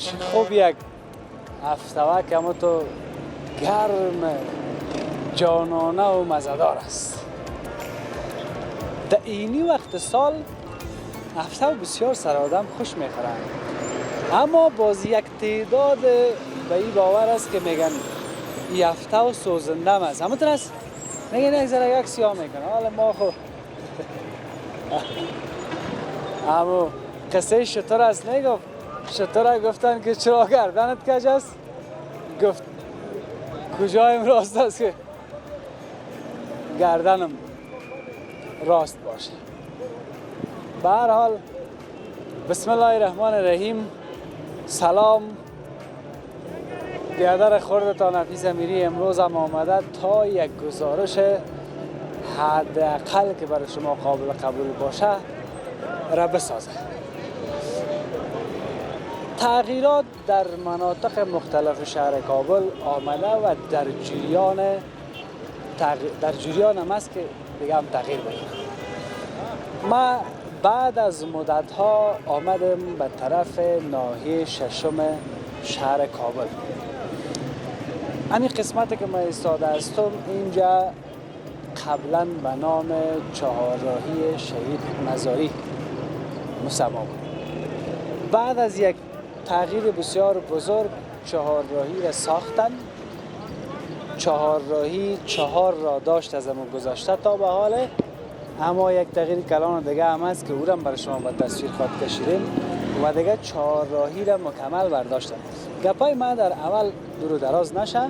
خوب یک هفته که اما تو گرم جانانه و مزدار است. در اینی وقت سال هفته بسیار سر آدم خوش میخورند، اما باز یک تعداد به این باور است که میگن این هفته و سوزنده است. همون است میگن یک ذره یک سیاه میکنه. حالا ما خو اما قصه شطور است نگفت. شطور گفتن که چرا گردنت کج است؟ گفت کجایم راست است که گردنم راست باشه. به هر حال بسم الله الرحمن الرحیم. سلام، بیادر خوردتان حفیظ امیری امروز هم آمده تا یک گزارش حداقل که برای شما قابل قبول باشه را بسازه. تغییرات در مناطق مختلف شهر کابل آمده و در جریان هم است که دیگه هم تغییر بده. ما بعد از مدت ها آمدم به طرف ناحیه ششم شهر کابل. همین قسمتی که من ایستاده هستم اینجا قبلا به نام چهارراهی شهید مزاری مسمی بود. بعد از یک تغییر بسیار بزرگ چهارراهی را ساختن. چهارراهی 4 راه داشت از همون گذاشته تا به حال، اما یک تغییر کلان دیگه هم هست که او را برای شما با تصویر خواهد کشیدیم و دیگه چهارراهی را مکمل برداشتن. گپای من در اول دور و دراز نشه،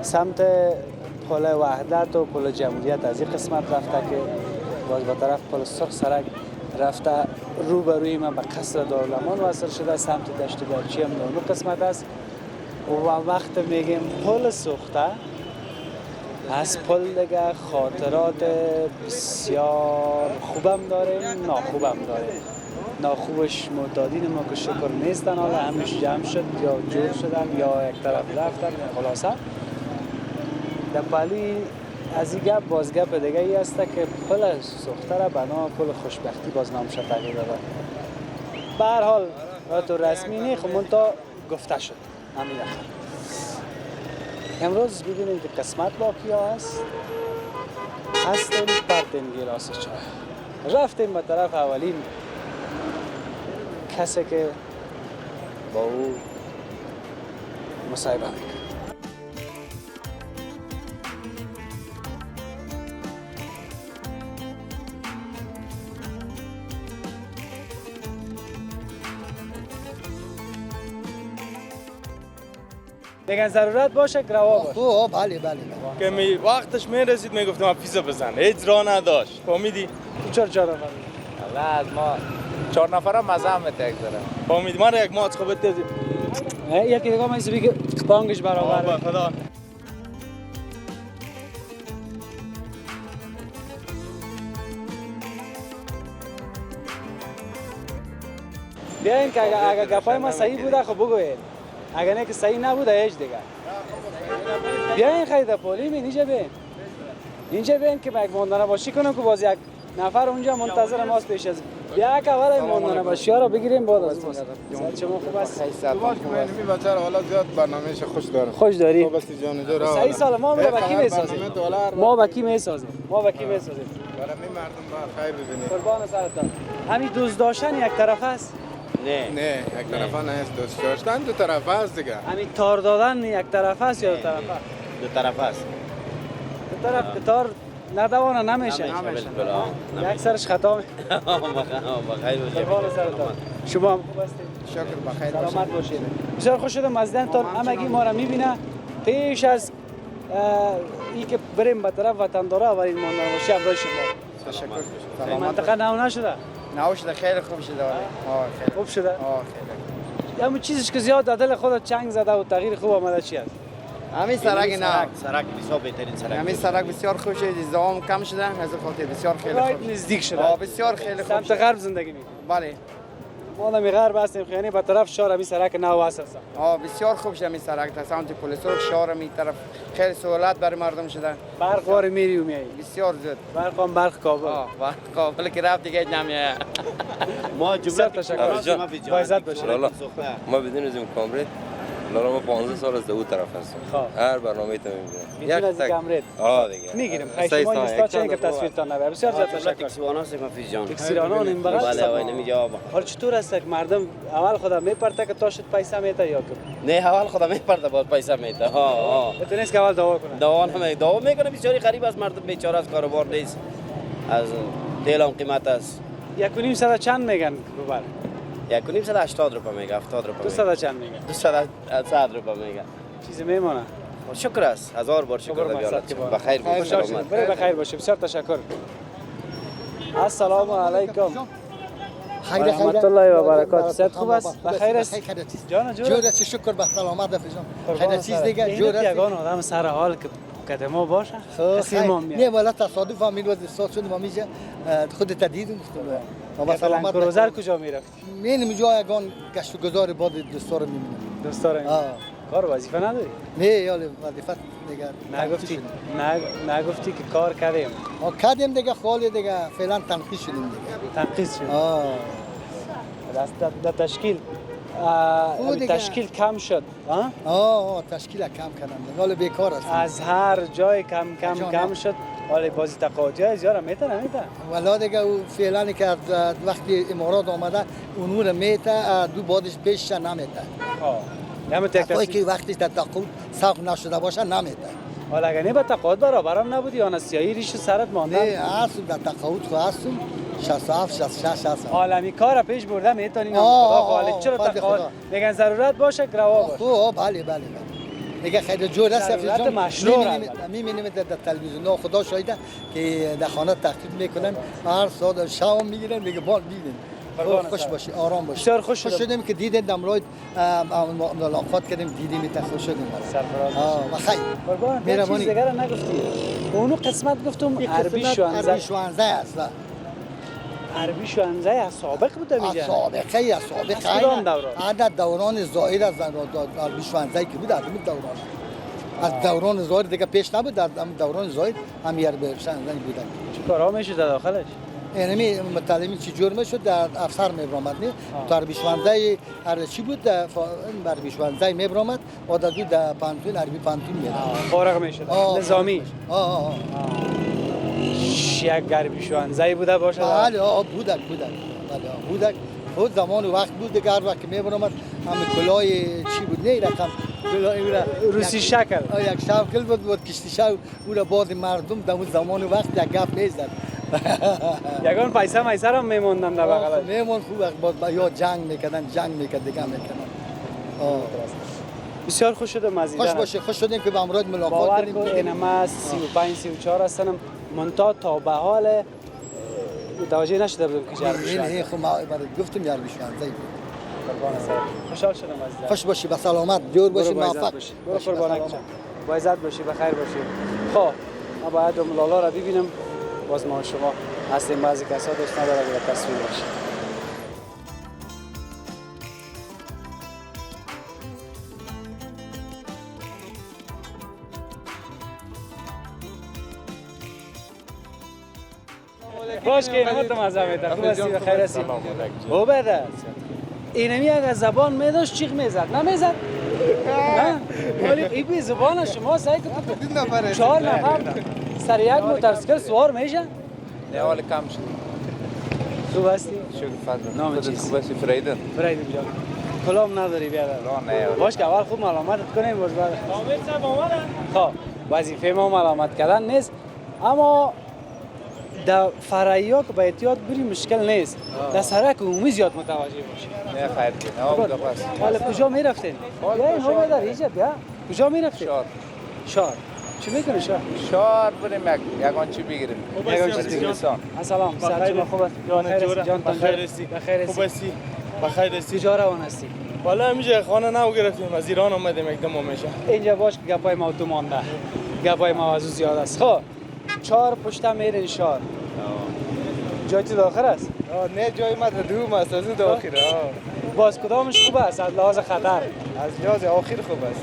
سمت پل وحدت و پل جمهوریت از این قسمت رفته که باز با طرف پل سرخ رفته، روبروی من به قصر دارالمان وصل شده، سمت دشت برچی هم نورمو قسمت است. و وقت میگیم پل سوخته از پل دیگه خاطرات بسیار خوبم داره، ناخوبم داره. ناخوبش معتادین ما که شکر نیستن، حالا همش جمع شد یا جور شدن یا یک طرف رفتن. خلاصه در پلی از این گپ باز گپ دیگه ای است که پل سوخته را به نام پل خوشبختی باز نامش تغییر داده. به هر حال تو رسمی نیست، منتها گفته شد. همین امروز ببینیم که قسمت باقی هست. هستیم پرتیم گیلاس چای. رفتیم به طرف اولین کسی که با او مصاحبه میکنه. دیگه ضرورت باشه گروا باشه. بله که وقتش میرسید میگفتم حفیظ بزن، هیچ راه نداشت. فهمیدی؟ چرا 4 نفر؟ الله از ما 4 نفره مزه هم تک داره. فهمیدی؟ ما را یک ماچ خوب بتیزی. یکی دیگه ما که بانگش برابر. خدا. بیاین که اگه گپای ما صحیح بوده خب بگوین، اگه نه که صحیح نبوده هیچ دیگه. بیاین خیلی پولیم اینجا بیاین که یک ماندانه باشی کنم که باز یک نفر اونجا منتظر ماست پیش از بیا که اول ماندانه باشی ها رو بگیریم بعد از اون. شما خوب است؟ تو باش که من می بچه حالا زیاد برنامه‌اش خوش داره. خوش داری؟ تو بس جان جو راه. صحیح سال ما با کی میسازیم؟ ما با کی میسازیم؟ برای می مردم با خیر ببینید. قربان سرتان. همین دوست داشتن یک طرف است؟ نه یک طرفه نه، دوست داشتن دو طرفه است دیگه. همین تار دادن یک طرف است یا دو طرف است؟ دو طرف است. دو طرف تار ندوانه نمیشه. یک سرش خطا می. بخیر باشید. قربان سرتان. شما هم خوب هستید؟ شکر بخیر باشید. سلامت باشید. بسیار خوش شدم از دیدنتان. همگی ما را میبینه پیش از این که بریم به طرف وطنداره اولین ماندن باشی همراه شما. تشکر. منطقه نو نشده؟ نو شده، خیلی خوب شده. خیلی خوب شده؟ خیلی. همون چیزش که زیاد در دل خودت چنگ زده و تغییر خوب آمده چی است؟ همین سرک نه. سرک بسیار بهترین سرک. همین سرک بسیار خوب شده، ازدحام کم شده، از خاطر بسیار خیلی خوب. نزدیک شده. بسیار خیلی خوب. سمت غرب زندگی می‌کنی. بله. ما در غرب هستیم، خیلی به طرف شهر همین سرک نو هست. بسیار خوب شده همین سرک تا سمت پل-e-Sokhta شهر می طرف خیلی سهولت برای مردم شده. برق وار میری و میای. بسیار زود. برق کابل. برق کابل که رفت دیگه نمیاد. ما بسیار جمله تشکر. با عزت باشید. ما بدون از این کامرت لالا ما 15 سال از دو طرف هستم. هر برنامه تو میبینم. بدون از این کامرت. دیگه. میگیریم. خیلی شما اینستا که تصویرتان نبره. بسیار تشکر. تکسیوانان سیم حفیظ جان. تکسیرانان این بغل. بله آقای نمیجواب. حالا چطور است که مردم اول خودم میپرته که تا شد پیسه میته یا که نه اول خدا میپرده باز پیسه میده. بتونید که اول دعوا کنه. دعوا میکنه بسیاری غریب از مردم بیچاره از کاروبار نیست. از تیل هم قیمت است. 1.5 صد چند میگن ببر؟ 1.580 روپیه میگه 70 روپیه. 200 چند میگن؟ 200 روپیه میگه. چیزی میمونه. شکر است. هزار بار شکر دیالت. بخیر باشید. برای بخیر باشید. بسیار تشکر. السلام علیکم. خیر رحمت الله و برکاته. صحت خوب است؟ بخیر است؟ جان جور است. شکر به سلامت حفیظ. خیر چیز دیگه جور است. یگان آدم سر حال که قدمو باشه. کسی ما میاد. نه والا تصادف فامیل و استاد شد ما میشه خود تدید گفتم. با سلامت. کروزر کجا میرفت؟ نه جا یگان گشت و گذار بعد دوستا رو میبینم. دوستا رو کار وظیفه نداری؟ نه یاله وظیفت دیگه نگفتی که کار کردیم. کردیم دیگه خاله دیگه فعلا تنقیح شدیم دیگه. تنقیح شد. در تشکیل کم شد. تشکیل کم کردم. حالا بیکار است. از هر جای کم شد. حالا بازی تقاضای های زیاد میته نمیته. والا دیگه فعلا که وقتی امارات آمده اونور میته دو بعدش پیش نمیته. نمیته که وقتی تقاضا ساخت نشده باشه نمیته. حالا اگه نه به تقاضا برابرم نبودی آن سیاهی ریش سرت مانده. نه اصلا در تقاضا خو هستم 67 66 عالمی کار پیش برده میتونین خدا خالق چرا تقاضا میگن ضرورت باشه روا باشه. بله دیگه خیلی جور است ضرورت مشروع می‌بینیم در تلویزیون خدا شاهده که در خانه تحقیق میکنن هر ساعت شام میگیرن دیگه بال میدن. خوش باشی آرام باشی. بسیار خوش شدیم که دیدیم دمرای ملاقات کردیم دیدیم خوش شدیم. سرفراز بخیر. قربان چیز دیگه را نگفتی. اونو قسمت گفتم عربی شوانزه است. عربی شوانزه سابق بوده میگه. سابقه کدام دوران؟ عدد دوران ظاهر از عربی شوانزه که بود عدد دوران. از دوران ظاهر دیگه پیش نبود در دوران ظاهر هم عربی شوانزه بودن. چه کارا میشد داخلش؟ یعنی مطالعه چی جور میشد در افسر میبرامد نه تو عربی شوانزه چی بود عربی شوانزه میبرامد و در پانتون عربی پانتون میاد. فارغ میشد. نظامی. یک عربی شوانزه بوده باشه. بله بودک. بله خود زمان و وقت بود دیگه هر وقت میبرامد همه کلای چی بود نه رقم روسی شکل. یک شکل بود کشتی شو او بعد مردم در زمان و وقت یک گپ نیزد. یگان پیسه هم میموندن در بغل. میمون خوب یا جنگ میکردن دیگه میکردن. بسیار خوش شدم از خوش باشه. خوش شدیم که با امروز ملاقات کردیم. باور کن اینما 35 34 هستم منتها تا به حال متوجه نشده بودم که عربی شوانزه. نه خب ما گفتم عربی شوانزه بود. قربان سر. خوشحال شدم عزیز. خوش باشی به سلامت جور باشی موفق. برو قربانک جان. با عزت باشی بخیر باشی. خب ما باید لالا را ببینم. باز ما شما هستیم بعضی کسا دوست نداره که تصویر باشه. باش که اینمو تو مزه میده. خوب هستی بخیر هستی؟ خوب بده. اینمی اگر زبان میداشت چیخ میزد نمیزد؟ نه ولی این بی زبان شما سعی کنید 4 نفر سر یک موتورسیکل سوار میشه؟ نه حال کم شد. خوب هستی؟ شکر فضل. نام چیز چیست؟ خوب هستی فریدن. فریدن جان. کلام نداری بیادر. نه باش که اول خوب ملامتت کنیم باش بعد. عامل صاحب اومدن؟ خب وظیفه ما ملامت کردن نیست اما در فرعیات که با احتیاط بری مشکل نیست. در سرک عمومی زیاد متوجه باشی. نه خیر که. نه بوده پس. حالا کجا میرفتین؟ بیا اینو بدار اینجا بیا. کجا میرفتین؟ شار. چی میکنی شار بریم یگان چی بگیریم. یگان چی بگیریم. سلام سر شما خوب است؟ جان بخیر هستی؟ خوب هستی؟ بخیر هستی؟ کجا روان هستی؟ والا همینجا خانه نو گرفتیم از ایران اومدیم یک دم میشه. اینجا باش که گپای ما تو مانده. گپای ما از زیاد است. خب 4 پشت میرین شار. جای تو داخل است؟ نه جای ما دوم است از داخل. باز کدامش خوب است از لحاظ خطر؟ از لحاظ آخر خوب است.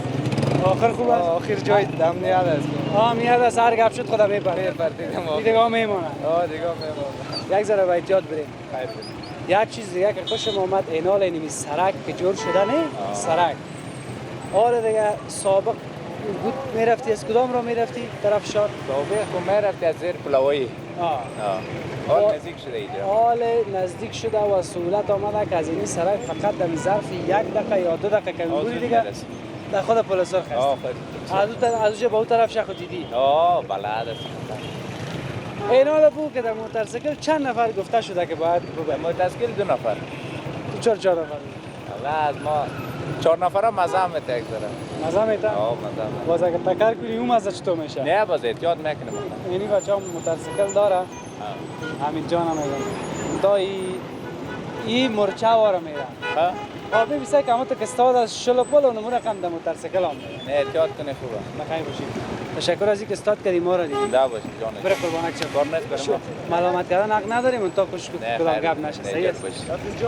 آخر خوب است؟ آخر جای امنیت است. امنیت است هر گپ شد خدا میپره. دیگه دیگه میمونه. دیگه میمونه. یک ذره با احتیاط بریم. یک چیز دیگه که خوشم آمد اینال اینمی سرک که جور شده نه سرک. آره دیگه سابق بود میرفتی از کدام را میرفتی طرف شاد؟ سابق که میرفتی از زیر پلوایی. حال نزدیک شده اینجا. حال نزدیک شده و سهولت آمده که از این سرک فقط در ظرف 1 دقیقه یا 2 دقیقه که می‌گویی دیگه در خود پل سرخ هست. از اونجا به اون طرف شخو دیدی؟ بلد است. اینال بود که در موتورسیکل چند نفر گفته شده که باید در موتورسیکل 2 نفر. تو 4 نفر. الله از ما 4 نفر مزه هم میتگذره. مزه میتن؟ مزه هم. باز اگه تکر کنی اون مزه چطور میشه؟ نه باز احتیاط میکنه. یعنی بچه هم موتورسیکل داره. همین جان هم میگم. تا این مرچه واره میره. ببین سعی که همونطور که استاد از شلو پل و نمونه کم در موتورسیکل هم میره. نه احتیاط کنه خوبه. بخیر باشید. تشکر از اینکه استاد کردی ما را دیدیم. زنده باشید جانم. بره قربانک چه کار نیست برام. ملامت کردن حق نداریم اون تا کش کدام گپ نشه. صحیح است.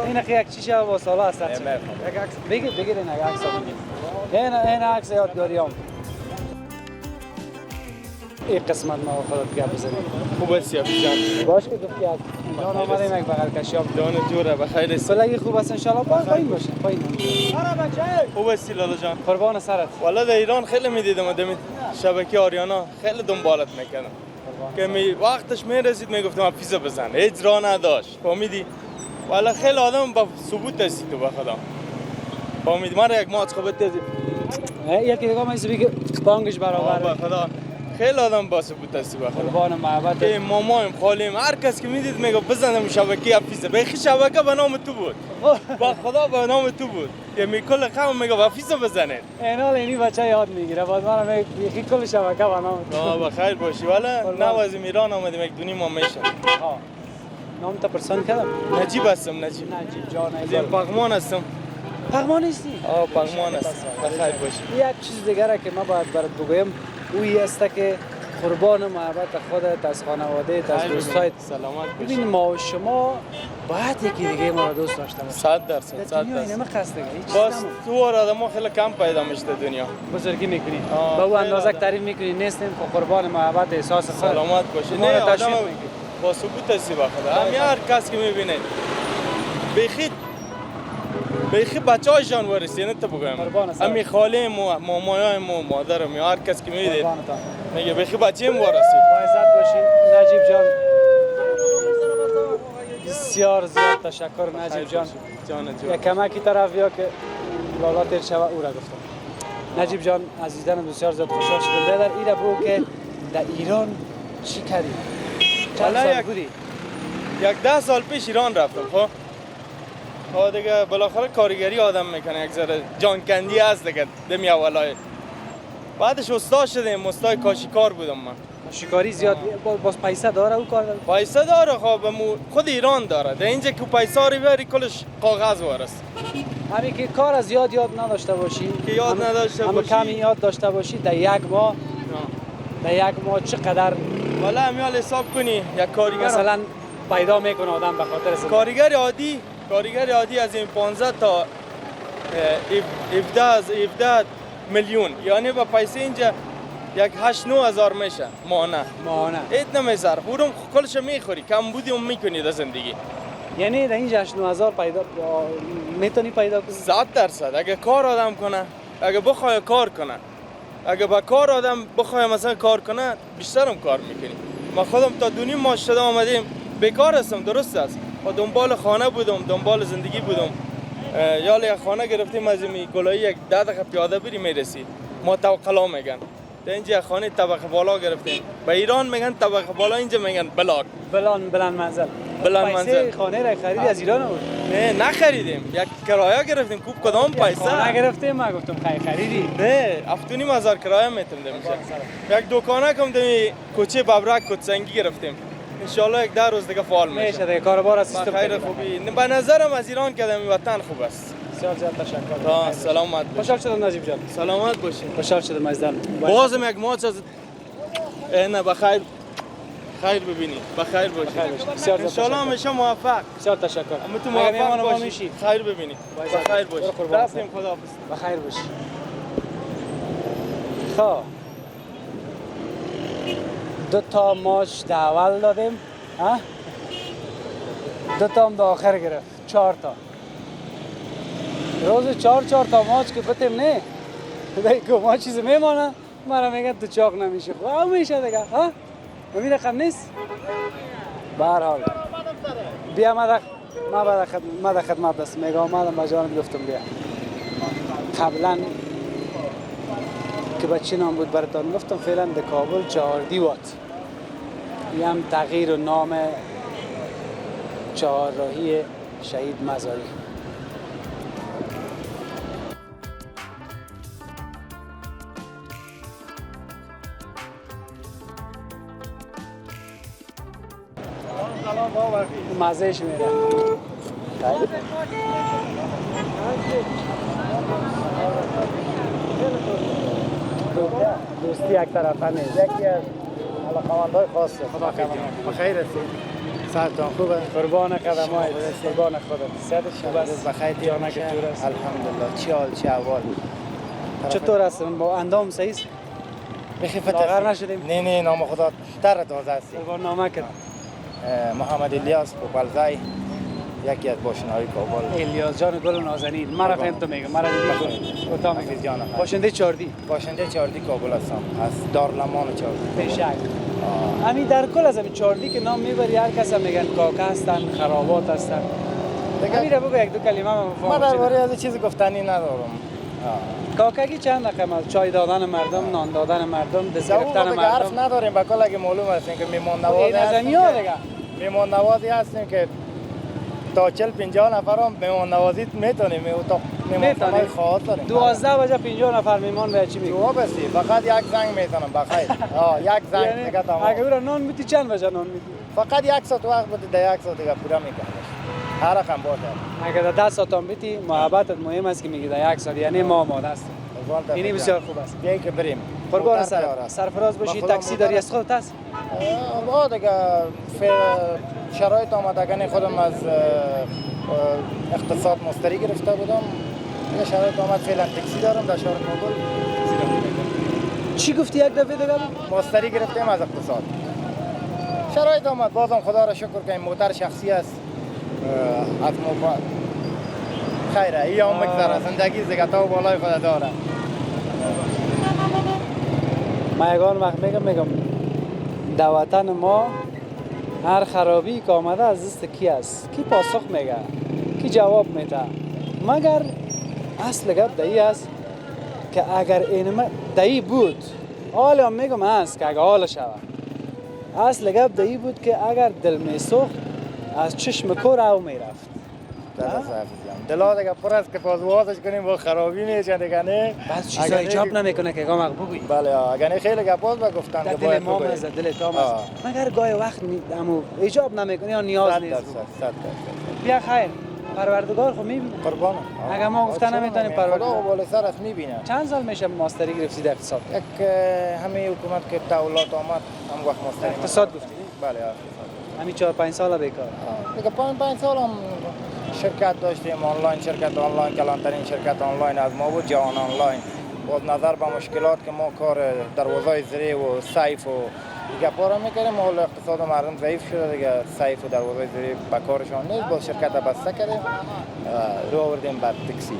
این که یک چیزی با سالا است. یک عکس بگیر این عکس این عکس یادگاریام. این قسمت ما خودت گپ بزنیم. خوب است حفیظ جان. باش که گفتی از جان آمدیم یک بغل کشیاب. جان جوره بخیر است. بلگی خوب است ان شاء الله پایین باشه. پایین. آره بچه. خوب است لالا جان. قربان سرت. والا در ایران خیلی میدیدم دم شبکه آریانا خیلی دنبالت میکردم. که وقتش میرسید میگفتم حفیظ بزن. هیچ راه نداشت. فهمیدی؟ والا خیلی آدم با ثبوت هستی تو بخدا. فهمیدی؟ من یک ماچ خوبت دیدی. یکی دیگه ما که بانگش برابر. خدا خیلی آدم با ثبوت هستی بخدا. قربان محبت. که مامایم خالیم هر کس که میدید میگه بزنم شبکه حفیظ. بخی شبکه به نام تو بود. با خدا به نام تو بود. که کل قوم میگه حفیظ بزنید. اینال اینی بچه یاد میگیره. بعد من میگه کل شبکه به نام تو. بخیر باشی. والا نوازم ایران آمدیم یک دونی ما میشم. نام تا پرسان کردم. نجیب هستم نجیب جان از این پغمان هستم. پغمان نیستی؟ پغمان هستم. بخیر باشی. یک چیز دیگه را که من باید برات بگویم اویی است که قربان محبت خودت از خانواده از دوستایت سلامت باشی. ببین ما و شما باید یکی دیگه ما را دوست داشته باشیم. 100% دنیا اینه قصد دیگه هیچ باز تو آدم ما خیلی کم پیدا میشه دنیا. بزرگی میکنی با او اندازه تعریف میکنی نیستیم که قربان محبت احساس خود سلامت باشی. نه آدم با ثبوت هستی بخدا. همین هر کس که میبینه بخی بچه‌های جانور است یعنی تو بگم همین خالیم و مامایایم و مادرم هر کس که میدید میگه بخی بچه‌ام وارسی. با عزت باشین نجیب جان. بسیار زیاد تشکر نجیب جان. یک کمکی طرف یا که لالا تیر شوه او را گفتم. نجیب جان عزیزان بسیار زیاد خوشحال شدم. در ایره بگو که در ایران چی کردی؟ چند سال بودی؟ یک 10 سال پیش ایران رفتم. خب دیگه بالاخره کارگری آدم میکنه یک ذره جانکندی هست دیگه دمی اولای. بعدش استاد شدیم استاد کاشیکار بودم من. کاشیکاری زیاد باز پیسه داره او کار؟ پیسه داره خب خود ایران داره. در اینجا که پیسه رو بری کلش کاغذ وارست. همین که کار از یاد نداشته باشی که یاد نداشته باشی کمی یاد داشته باشی در یک ماه چقدر والا همیال حساب کنی یک کارگر مثلا پیدا میکنه آدم به خاطر زندگی. کارگر عادی از این 15 تا 17 میلیون یعنی با پیسه اینجا یک 8-9 هزار میشه ماهانه ایت نمیذاره خودم کلش میخوری کم بودی اون میکنی در زندگی. یعنی در اینجا 8-9 هزار پیدا میتونی پیدا کنی 100% اگه کار آدم کنه اگه بخواه کار کنه اگه با کار آدم بخواه مثلا کار کنه بیشترم کار میکنی. ما خودم تا 2.5 ماه شده آمدیم بیکار هستم درست است و دنبال خانه بودم دنبال زندگی بودم. یالی یک خانه گرفتیم از این گلایی یک 10 دقیقه پیاده بری میرسی ما توکلا میگن. در اینجا خانه طبقه بالا گرفتیم. به ایران میگن طبقه بالا اینجا میگن بلاک. بلند منزل. پیسه خانه را خریدی از ایران بود؟ نه نخریدیم یک کرایه گرفتیم کوب کدام پیسه خانه گرفتیم من گفتم خریدی نه 7,500 کرایه میتونم میشه. یک دکانه کم دمی کوچه ببرک کتسنگی گرفتیم. ان شاء الله یک 10 روز دیگه فعال میشه. دیگه کاروبار از سیستم خیر خوبی. به نظرم از ایران کدام وطن خوب است. بسیار زیاد تشکر. سلامت باشی. خوشحال شدم نجیب جان. سلامت باشی. خوشحال شدم عزیزم. بازم یک ماچ از نه بخیر خیر ببینی بخیر باشی. ان شاء الله همیشه موفق. بسیار تشکر. تو موفق باشی. خیر ببینی. بخیر باشی. رفتیم خداحافظ. بخیر باشی. خب 2 تا ماچ داول دادیم. 2 تا هم دا آخر گرفت 4 تا روز 4 تا ماچ که بتیم نه دیگه ما چیزی میمانه مرا میگن تو چاق نمیشه خب میشه دیگه ها همین رقم نیست به هر حال بیا ما در خدمت است میگم آمدم با جانم گفتم بیا قبلا که بچه نام بود براتون گفتم فعلا در کابل چهارراهی یه هم تغییر نام چهارراهی شهید مزاری مزهش میره دوستی یک طرفه نیست یکی از علاقه‌مندای خاصه. خدا بخیر هستید؟ ساعتتان خوبه؟ قربان قدمایت قربان خودت صحت خوب است بخیر دیانه که دور است؟ الحمدلله. چی حال چه احوال؟ چطور است با اندام صحیح بخفت لاغر نشدیم؟ نه نام خدا تر تازه هستی. قربان نامه کرد محمد الیاس پوپلزای یکی از باشنده‌های کابل. الیاس جان گل نازنین مرا فهمت میگم مرا دیدی کوتاه میگی جان باشنده چهارراهی کابل هستم از دارالمان چهارراهی. بشک همین در کل از همین چهارراهی که نام میبری هر کس میگن کاکا هستن خرابات هستن همین رو بگو یک دو کلمه ما درباره از چیزی گفتنی ندارم. کاکاگی چند رقم از چای دادن مردم نان دادن مردم دست گرفتن مردم حرف مردم نداریم به کل اگه معلوم هستیم که میمون نوازی هستیم که تا 40-50 نفر هم میمون نوازی میتونیم میمون خواهد داریم 12 بجه 50 نفر میمون به چی میگی؟ جواب هستی فقط یک زنگ میزنم بخیر یک زنگ دیگه تمام. اگه اون نان میتی چند بجه نان میتی؟ فقط 1 ساعت وقت بده در 1 ساعت دیگه پورا میکنه هر رقم باشه. اگه در 10 ساعت هم بیتی محبتت مهم است که میگی در 1 ساعت یعنی ما آماده است. اینی بسیار خوب است. بیایی که بریم قربان سرفراز باشی تاکسی داری از خودت هست؟ دیگه شرایط آمدگانی خودم از اقتصاد مستری گرفته بودم دیگه شرایط آمد فعلا تاکسی دارم در شهر کابل. چی گفتی یک دفعه دیگه؟ مستری گرفتیم از اقتصاد شرایط آمد بازم خدا را شکر که این موتر شخصی است از موبایل خیره ای هم مگذره زندگی دیگه تا بالای خود داره. من یکان وقت میگم در وطن ما هر خرابی که آمده از دست کی است؟ کی پاسخ میگه؟ کی جواب میده؟ مگر اصل گپ دایی است که اگر این دایی بود حال هم میگم هست که اگر حال شود اصل گپ دایی بود که اگر دل میسوخت از چشم کور او میرفت دلا دیگه پر است که پازوازش کنیم با خرابی نیست دیگه نه بعض چیزا ایجاب نمیکنه که گام بگویی بله اگر نه خیلی گپاز بگفتن که دل ما از دل تو است مگر گاهی وقت امو ایجاب نمیکنه یا نیاز نیست بیا خیر پروردگار خو میبینه قربان اگر ما گفتن نمیتونیم پروردگار خدا بالا سر است میبینه. چند سال میشه ماستری گرفتی در اقتصاد؟ یک همه حکومت که تحولات آمد هم وقت ماستری اقتصاد گفتی؟ بله همین 4-5 سال بیکار دیگه 5 سال هم شرکت داشتیم آنلاین شرکت آنلاین کلانترین شرکت آنلاین از ما بود جهان آنلاین باز نظر به مشکلات که ما کار دروازهای زری و سیف و دیگه پارا میکردیم حال اقتصاد مردم ضعیف شده دیگه سیف و دروازهای زری به کارشان نیست باز شرکت بسته کردیم رو آوردیم بعد تاکسی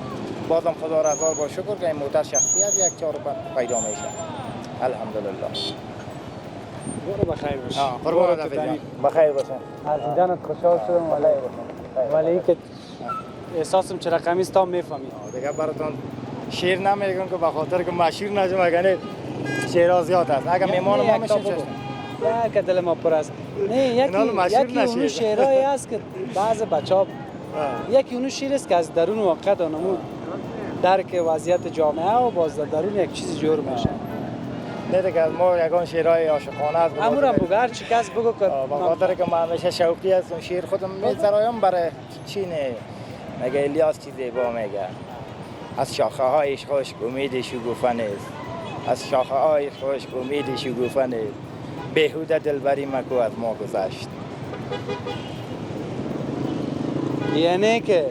بازم خدا را هزار با شکر که این موتر شخصی از یک چهار پیدا میشه الحمدلله. برو بخیر باش. قربان بخیر باشه. از دیدنت خوشحال شدم ولی که احساسم چه رقمی است تا میفهمی. دیگه براتون شیر نمیگم که به خاطر که مشهور نشم اگر شیرها زیاد است اگر میمان ما میشیم یا که دل ما پر است نه یکی اون شیرایی است که بعض بچه‌ها یکی اون شیر است که از درون واقعا اونمون درک وضعیت جامعه و باز درون یک چیز جور میشه. نه دیگه ما یگان شیرهای عاشقانه است. امورم بگو هر چی کس بگو که به خاطر که من همیشه شوقی هستم شیر خودم میذارم برای چینه مگه الیاس چی زیبا میگه از شاخه های خشک امید شکوفه نیست از شاخه های خشک امید شکوفه نیست بیهوده دلبری مکو از ما گذشت. یعنی که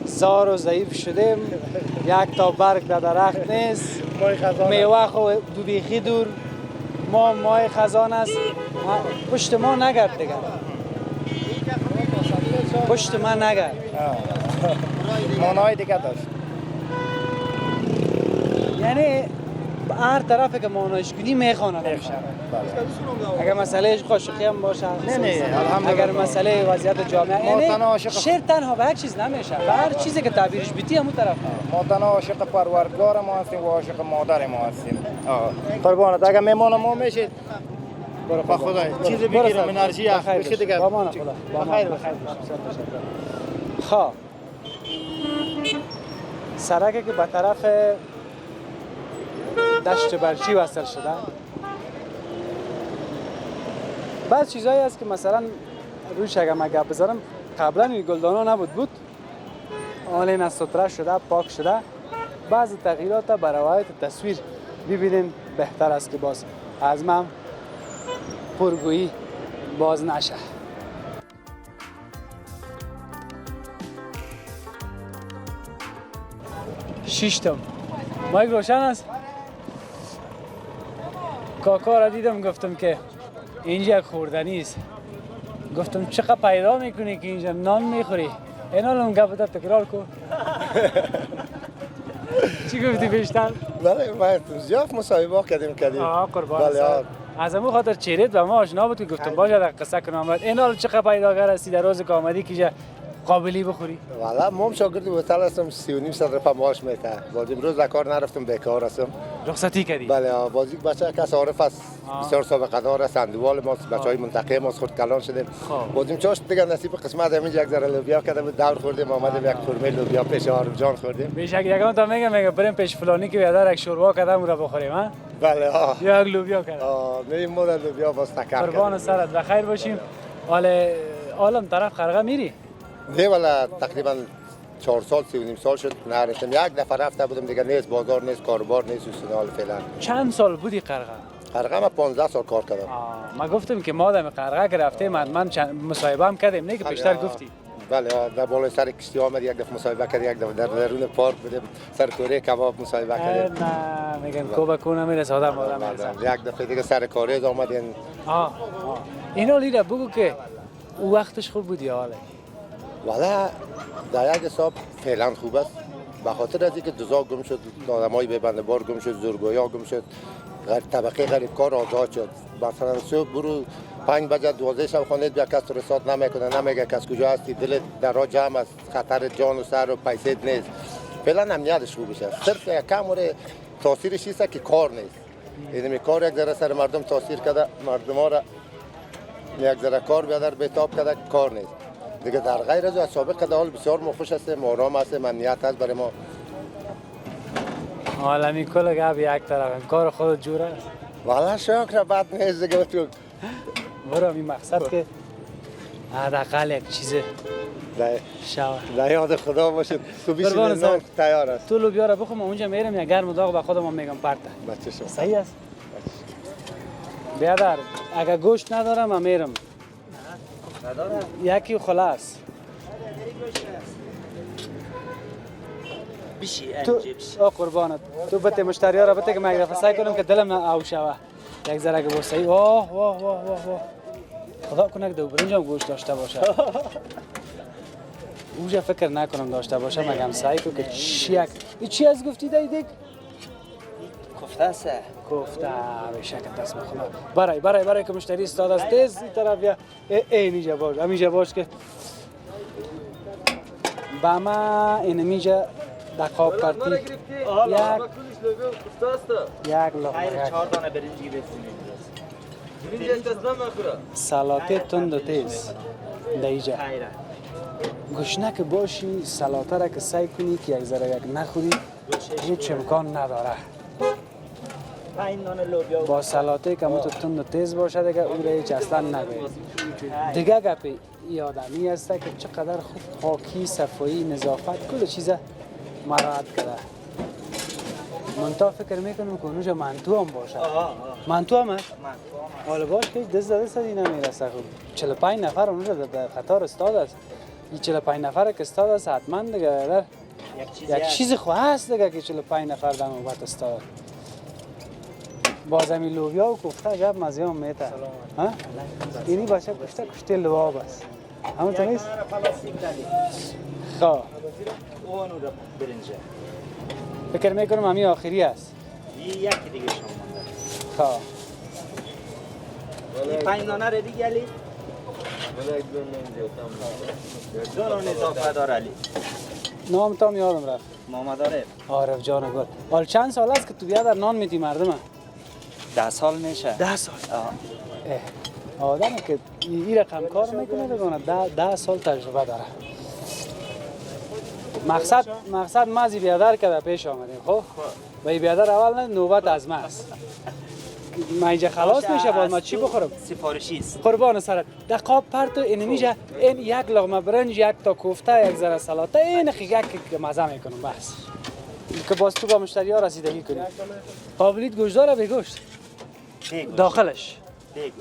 زار و ضعیف شدیم یک تا برگ در درخت نیست میوه خو دو بیخی دور ما ماه خزان است پشت ما نگرد دیگر پشت من نگر. مانای دیگه داشت. یعنی به هر طرفی که مانایش کنی میخواند میشه. اگر مسئله خاشقی هم باشه نه اگر مسئله وضعیت جامعه یعنی شعر شعر تنها به یک چیز نمیشه، به هر چیزی که تعبیرش بیتی همون طرف. ما تنها عاشق پروردگار ما هستیم و عاشق مادر ما هستیم. قربانت اگر میمان ما میشید با خدا چیز بگیرم انرژی بخیر دیگه. با ما خدا بخیر. خب سرکه که به طرف دشت برچی وصل شده، بعض چیزایی هست که مثلا روش اگه من گپ بزنم قبلا این گلدانا نبود حالا این از ستره شده، پاک شده. بعض تغییرات به روایت تصویر ببینین بهتر است که باز از من پرگویی باز نشه. شیشتم مایک روشن است. کاکا را دیدم گفتم که اینجا خوردنی است. گفتم چقدر پیدا میکنی که اینجا نان میخوری؟ این حال اون گفت تکرار کن. چی گفتی بیشتر؟ بله ما زیاد مصاحبه کردیم. قربان است. از همون خاطر چهرت و ما آشنا بود که گفتم باشه در قصه کنم. این حال چقدر پیداگر هستی در روز که آمدی که قابلی بخوری؟ والا مام شاگرد هتل هستم 3.5 رفع معاش میته. باز امروز کار نرفتم بیکار هستم. رخصتی کردی؟ بله بازی بچه کس عارف است. بسیار سابقه دار است. اندوال ما بچهای منطقه ما خرد کلان شدیم. بازیم چاش دیگه نصیب قسمت همین یک ذره لوبیا کردم دور خوردیم آمدیم یک قرمه لوبیا پیش آرم جان خوردیم. بیشک یکم تا میگم بریم پیش فلانی که بیادر یک شوروا کردم اون رو بخوریم ها؟ بله یک لوبیا کردم. میریم ما لوبیا باز تکر. قربان سرت بخیر باشیم. حالا عالم طرف خرقه میری؟ نه والا تقریبا 4 سال 3.5 سال شد نرفتم. یک دفعه رفته بودم دیگه نیست بازار نیست کاروبار نیست استنال فعلا. چند سال بودی قرقه؟ قرقه ما 15 سال کار کردم. ما گفتم که ما دم قرقه که رفتیم من مصاحبه هم کردیم نه که بیشتر گفتی. بله در بالای سر کشتی آمد یک دفعه مصاحبه کردیم یک دفعه در درون پارک بودیم سر کوره کباب مصاحبه کردیم. نه میگم کوبا کونه میرسه آدم میرسه. یک دفعه دیگه سر کاریز آمدین. اینا لیره بگو که او وقتش خوب بود یا حاله؟ والا در یک حساب فعلا خوب است به خاطر از اینکه دوزا گم شد، آدمای ببنده بار گم شد، زورگویا گم شد، طبقه غریبکار آزاد شد. مثلا صبح برو 5 بجه 12 شب خانه بیا کس رسات نمیکنه نمیگه کس کجا هستی، دل در راه جمع است، خطر جان و سر و پیسه نیست. فعلا امنیتش خوب است. صرف یک کم تاثیرش است که کار نیست. یعنی کار یک ذره سر مردم تاثیر کرده، مردم ها را یک ذره کار بیادر بیتاب کرده کار نیست. دیگه در غیر از سابق که حال بسیار ما خوش هستیم، آرام هستیم، امنیت هست برای ما. حالا می کل گپ یک طرف کار خود جور است. والا شکر بد نیست دیگه تو. برو این مقصد که حداقل یک چیز در یاد خدا باشید. تو بیشتر تیار است. تو لوبیا را بخور، من اونجا میرم یا گرم و داغ به خودم میگم پرته. بچه شما. صحیح است. بیادر اگه گوشت ندارم من میرم. یکی خلاص. تو قربانت تو بده مشتری ها را بده که من یک دفعه سعی کنم که دلم او شوه یک ذره که برسه. واه واه واه واه خدا کنه که دو برنج هم گوشت داشته باشه. اونجا فکر نکنم داشته باشه مگم سعی کنم که چی از گفتی دیگه؟ کوفته است. کوفته به شکل دست بخونه. برای که مشتری استاد است تیز این طرف یا اینجا باش همینجا باش که با ما اینجا دقاق پرتی یک لقمه 4 دانه برنجی سلاطه تند و تیز دیجا گوشنک باشی سلاطه را که سعی کنی که یک ذره یک نخوری هیچ امکان نداره. با سلاطه که متو تند و تیز باشه دیگه او را هیچ اصلا نگوید. دیگه گپ یادمی است که چقدر خوب پاکی صفایی نظافت کل چیزا مراعات کرده. منتها فکر میکنم که اونجا منتو هم باشه. منتو هم هست؟ حالا باش که دست دادی نمیرسه. 45 نفر اونجا در قطار استاد است. این 45 نفر که استاد است حتما دیگه یک چیز خواه هست دیگه که 45 نفر در نوبت استاد. باز همین لوبیا و کوفته عجب مزه هم میته. اینی باشه کشته لواب است. همون تو نیست؟ پلاستیک دادی خب اون رو برنجه فکر میکنم همین آخری است. یکی دیگه شما خب این 5 دانه رو دیگه علی دو اضافه دار علی نام تام یادم رفت. محمد عارف عارف جان گل. حال چند سال است که تو بیا در نان میدی مردم؟ 10 سال میشه 10 سال. آدمی که این رقم کار میکنه بگونه 10 سال تجربه داره. مقصد مازی بیادر که در پیش آمدیم. خب و این بیادر اول نه نوبت از ما است. ما اینجا خلاص میشه باید ما چی بخورم؟ سفارشی است قربان سرت دقاب پرتو اینمیجا این یک لقمه برنج یک تا کوفته یک ذره سلاطه این خیگه که مزه میکنم بس که باز تو با مشتری ها رسیدگی کنی. قابلیت گوشت داره به گوشت داخلش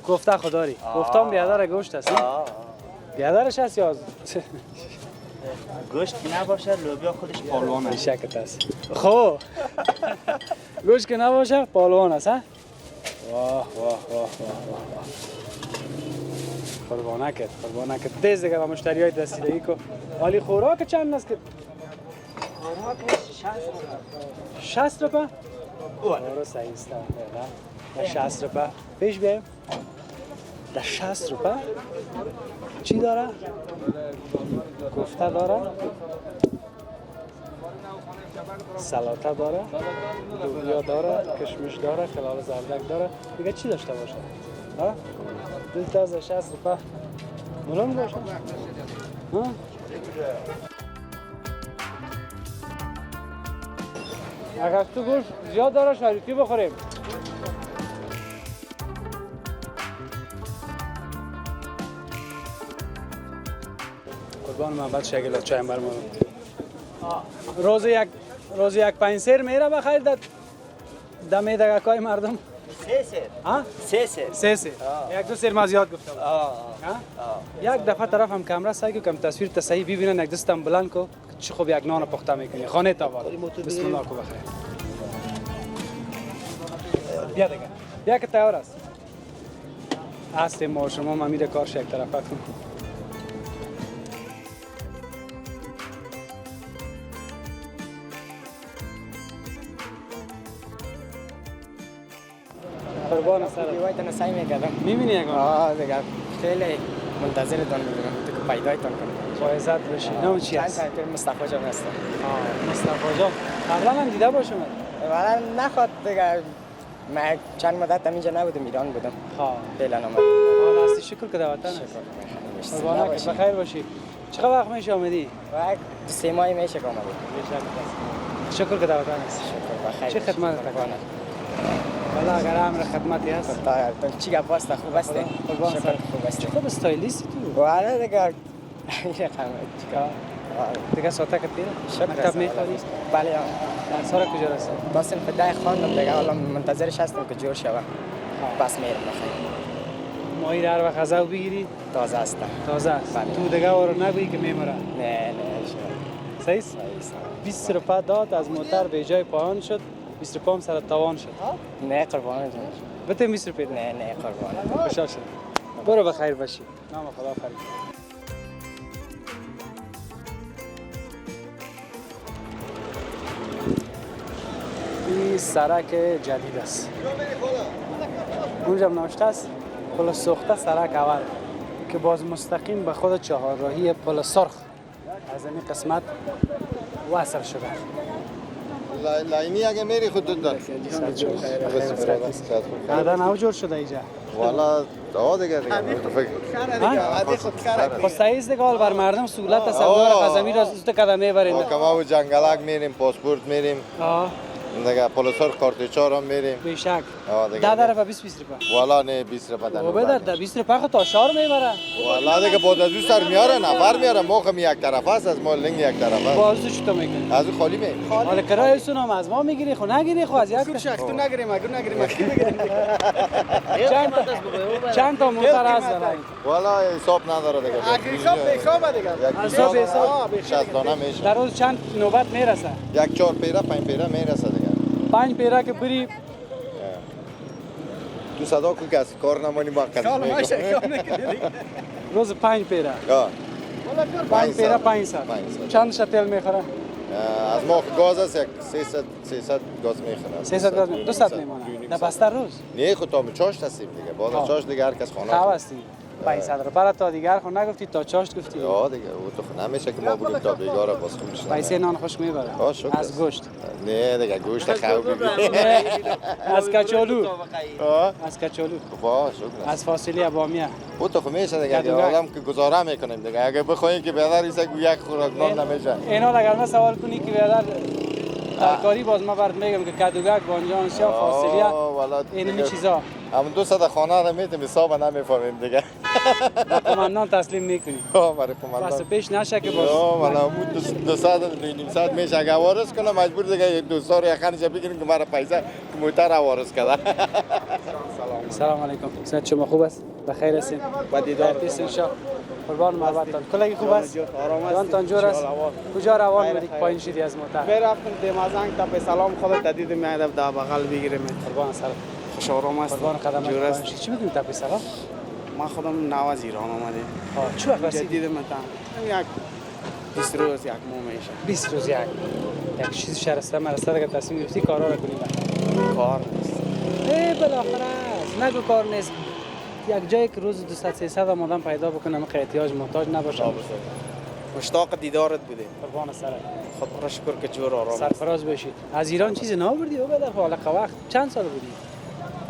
کوفته خوداری گفتم بیادر گوشت هست بیادرش هست یا گوشت که نباشه لوبیا خودش پالوان است شکت هست. خب گوشت که نباشه پالوان هست ها. واه واه واه واه قربانه کد تیز دیگه با مشتری های رسیدگی کو. حالی خوراک چند است که؟ خوراک 60 روپه؟ اوه صحیح است. ده 60 روپه پیش بیایم. ده 60 روپه چی داره؟ کوفته داره، سلاطه داره، لوبیا داره، کشمش داره، خلال زردک داره. دیگه چی داشته باشه؟ ها؟ دو تازه 60 روپه ملون باشه؟ ها؟ اگر تو گوشت زیاد داره شریفی بخوریم. قربان من بعد شگلات چایم برام. روز یک 5 سیر میره بخیر دم دگکای مردم 3 سیر ها 3 سیر یک دو سیر ما زیاد گفتم یک دفعه طرف هم کامرا سعی کم تصویر تا صحیح ببینن یک دستم بلند کو چه خوب یک نان پخته میکنی خانه تا بالا بسم الله کو بخیر بیا دیگه بیا که تیار است هستیم ما شما امیر کارش یک طرفه کن قربان سر ویدیوهایتون سعی میکردم میبینی یکم دیگه خیلی منتظرتون بودم تو پیدایتون کنم با عزت باشی نام چی هست؟ چند تا مصطفی جان هستم مصطفی جان قبلا هم دیده باشم والا نخواد دیگه من چند مدت اینجا نبودم ایران بودم فعلا آمدم حالا هستی شکر که در وطن هست قربانک بخیر باشی چقدر وقت میشه آمدی؟ وقت 3 ماهی میشه که آمدی شکر که در وطن هست شکر بخیر چه خدمت تکنه؟ والا اگر امر خدمتی هست چی گپ است خوب است قربان سر خوب است خوب استایلیستی تو والا دیگه دیگه ساعته که دیره مکتب میخوری؟ بله سارا کجا رسید؟ با صنف 10 خواندم دیگه حالا منتظرش هستم که جور شوم بس میرم بخیر ماهی هر وقت غذا بگیری؟ تازه هستم تازه است تو دیگه رو نگویی که میمره نه صحیح است؟ 20 روپه داد از موتر به جای پایان شد 20 روپه هم سر توان شد نه قربانت بده 20 روپه نه قربانت خوشحال شد برو بخیر باشی نام خدا فرید این سرک جدید است اونجا نوشته است پل-e-Sokhta سرک اول که باز مستقیم به خود چهارراهی پل سرخ از این قسمت وصل شده لاینی اگه میری خود داد بعدا نو جور شده اینجا والا آه دیگه خستاییست دیگه حال بر مردم سهولت است سوار خزمی را زود قدم میبرین کما و جنگلک میریم پاسپورت میریم دیگه پل-e-Sokhta کارت 4 هم میریم بیشک دیگه 10 درفه 20 روپه والا نه 20 روپه دن در 20 روپه خود تا شهر میبره والا دیگه بود از او سر میاره نفر میاره ما خم یک طرف است از ما لنگ یک طرف است بازو چطور میکنی از او خالی می حالا کرایه سونم از ما میگیری خو نگیری خو از یک شک تو نگیریم چند تا موتر هست والا حساب نداره دیگه حساب بخوام دیگه حساب 60 دانه میشه در روز چند نوبت میرسه یک 4 پیره 5 پیره میرسه دیگه 5 پیره که بری تو صدا کو کسی کار نمانی با کسی روز 5 پیره. آه. 5 پیره 500. چند شتل میخوره؟ از ما گاز است یک 300 گاز میخوره. 300 گاز 200 میمونه. در بسته روز؟ نه خود تا چاشت هستیم دیگه. بعد از چاشت دیگه هر کس خانه. خواه هستی. 500 رو برای تا دیگر خود نگفتی تا چاشت گفتی؟ یا دیگه او تو خود نمیشه که ما بگیم تا بیگاره باز خوب بشنه. پیسه نان خوش میبره. از گوشت. نه دیگه گوشت خواه بگیم. از کچالو. از کچالو. با شکر. از فاصله بامیه. او تو خود میشه دیگه آدم که گزاره میکنیم دیگه. اگه بخوایم که بیادر ایسا یک خوراک نان نمیشه. اینا اگر من سوال کنی که بیادر ترکاری باز ما برد میگم که کدوگک بانجان سیا فاصله اینمی چیزا همون 200 خانه رو میتیم حساب نمیفهمیم دیگه. کماندان تسلیم میکنی. برای کماندان. واسه پیش نشه که باز. من همون 200 میشه اگه وارث کنم مجبور دیگه دوستار یخانش بگیریم که مرا پیسه کمپیوتر وارث کرده. سلام علیکم. صحت شما خوب است؟ بخیر هستین؟ با دیدار ان شاء قربان محبتتان. کلگی خوب است؟ جانتان جور است؟ کجا روان بودی که پایین شدی از موتر؟ میرفتم دمازنگ تا به سلام خودت تدید میادم در بغل بگیرم. قربان سلام. خوش آرام است. قربان قدم جور است. چی میگی تا به سلام؟ ما خودم نو از ایران آمده. چه وقت رسیدی؟ جدید متام. یک 20 روز یک ماه میشه. 20 روز یک چیز شرسته مرسته دیگه تصمیم گرفتی کارا رو کنی. کار نیست. بالاخره نگو کار نیست. یک جایی که روز 200 300 آدم پیدا بکنم که احتیاج محتاج نباشه. مشتاق دیدارت بوده. قربان سرت. خدا را شکر که جور آرام. سرفراز بشید. از ایران چیزی نآوردی او در حال وقت چند سال بودی؟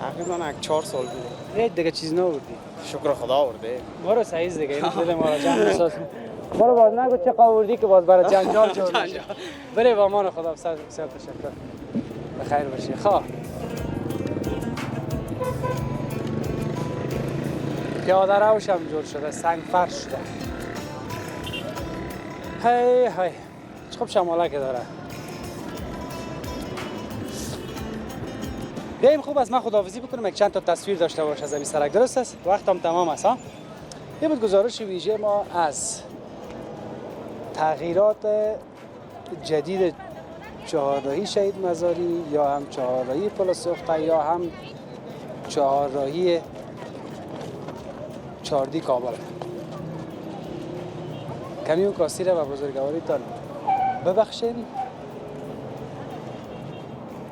تقریبا 4 سال بوده. دیگه چیز نآوردی. شکر خدا آورده. برو سعیز دیگه این دل ما را جمع احساس. برو باز نگو چه آوردی که باز برای جنجال جور بشه. بره با امان خدا بسیار تشکر. بخیر باشی. خواه پیاده روش هم جور شده، سنگ فرش شده. هی چه خوب شماله که داره. بیاییم خوب است من خداحافظی بکنم یک چند تا تصویر داشته باش از این سرک. درست است؟ وقتم تمام است ها. یه بود گزارش ویژه ما از تغییرات جدید چهارراهی شهید مزاری یا هم چهارراهی پل-e-Sokhta یا هم چهارراهی چاردی کابل. کمی اون کاسی را و بزرگواریتان ببخشین.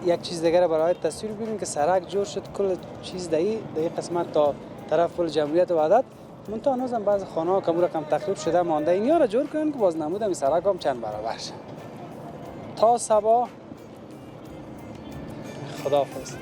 یک چیز دیگر برای تصویر ببینیم که سرک جور شد کل چیز دهی قسمت تا طرف کل جمهوریت وحدت. منتها هنوزم بعض خانه ها کم رقم تخریب شده مانده. اینیا را جور کنن که باز نمودم این سرک هم چند برابر شه. تا صبح خداحافظ.